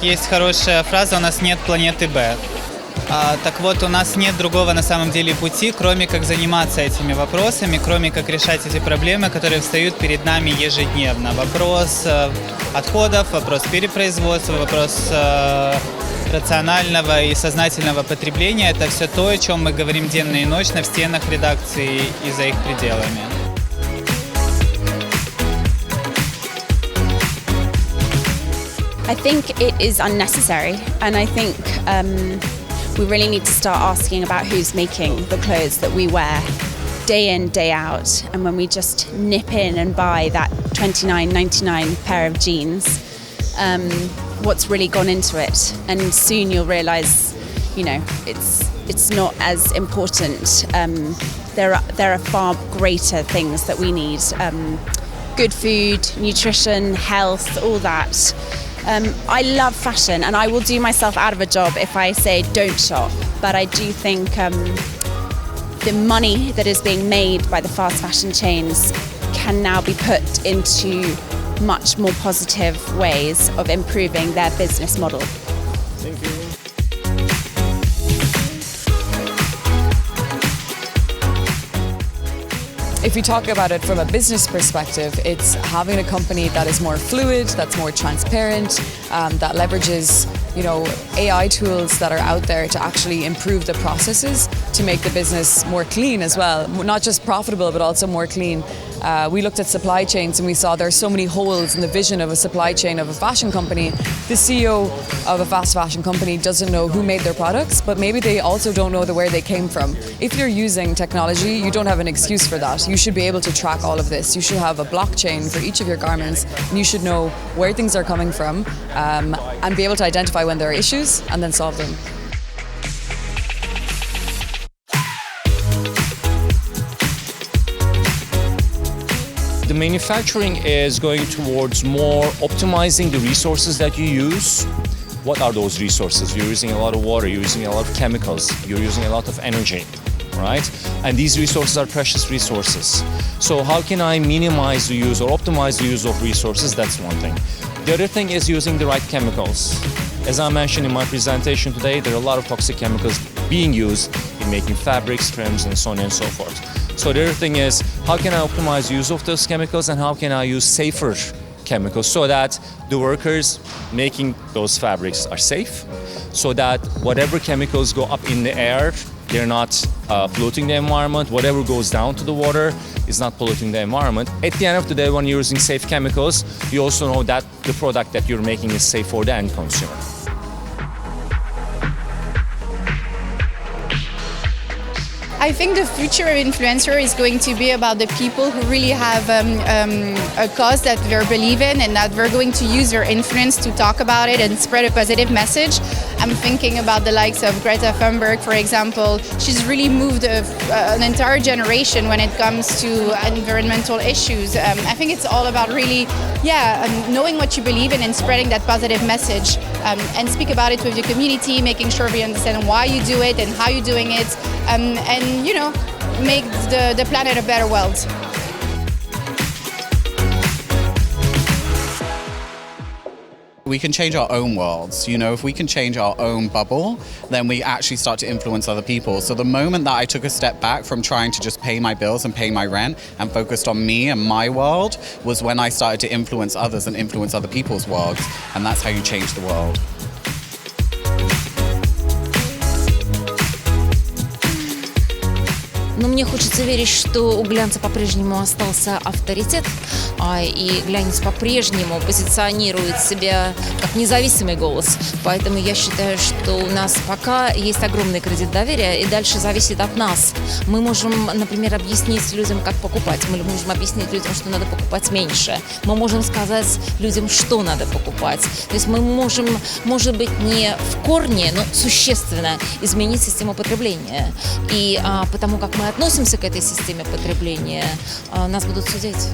Есть хорошая фраза: у нас нет планеты Б. Так вот, у нас нет другого на самом деле пути, кроме как заниматься этими вопросами, кроме как решать эти проблемы, которые встают перед нами ежедневно. Вопрос отходов, вопрос перепроизводства, вопрос рационального и сознательного потребления – это все то, о чем мы говорим денно и ночно в стенах редакции и за их пределами. I think it is unnecessary, and I think we really need to start asking about who's making the clothes that we wear day in, day out. And when we just nip in and buy that $29.99 pair of jeans, what's really gone into it? And soon you'll realize, you know, it's not as important. There are far greater things that we need. Good food, nutrition, health, all that. I love fashion, and I will do myself out of a job if I say don't shop. But I do think the money that is being made by the fast fashion chains can now be put into much more positive ways of improving their business model. Thank you. If you talk about it from a business perspective, it's having a company that is more fluid, that's more transparent, that leverages, you know, AI tools that are out there to actually improve the processes to make the business more clean as well. Not just profitable, but also more clean. We looked at supply chains and we saw there are so many holes in the vision of a supply chain of a fashion company. The CEO of a fast fashion company doesn't know who made their products, but maybe they also don't know where they came from. If you're using technology, you don't have an excuse for that. You should be able to track all of this. You should have a blockchain for each of your garments, and you should know where things are coming from and be able to identify when there are issues and then solve them. The manufacturing is going towards more optimizing the resources that you use. What are those resources? You're using a lot of water, you're using a lot of chemicals, you're using a lot of energy, right? And these resources are precious resources. So how can I minimize the use or optimize the use of resources? That's one thing. The other thing is using the right chemicals. As I mentioned in my presentation today, there are a lot of toxic chemicals being used in making fabrics, trims, and so on and so forth. So the other thing is, how can I optimize use of those chemicals and how can I use safer chemicals so that the workers making those fabrics are safe, so that whatever chemicals go up in the air, they're not polluting the environment. Whatever goes down to the water is not polluting the environment. At the end of the day, when you're using safe chemicals, you also know that the product that you're making is safe for the end consumer. I think the future of influencer is going to be about the people who really have a cause that they believe in and that they're going to use their influence to talk about it and spread a positive message. I'm thinking about the likes of Greta Thunberg, for example. She's really moved an entire generation when it comes to environmental issues. I think it's all about really, knowing what you believe in and spreading that positive message and speak about it with your community, making sure we understand why you do it and how you're doing it. And you know, make the planet a better world. We can change our own worlds. You know, if we can change our own bubble, then we actually start to influence other people. So the moment that I took a step back from trying to just pay my bills and pay my rent and focused on me and my world was when I started to influence others and influence other people's worlds. And that's how you change the world. Но мне хочется верить, что у глянца по-прежнему остался авторитет, и глянец по-прежнему позиционирует себя как независимый голос. Поэтому я считаю, что у нас пока есть огромный кредит доверия, и дальше зависит от нас. Мы можем, например, объяснить людям, как покупать. Мы можем объяснить людям, что надо покупать меньше. Мы можем сказать людям, что надо покупать. То есть мы можем, может быть, не в корне, но существенно изменить систему потребления. И потому как мы относимся к этой системе потребления, нас будут судить.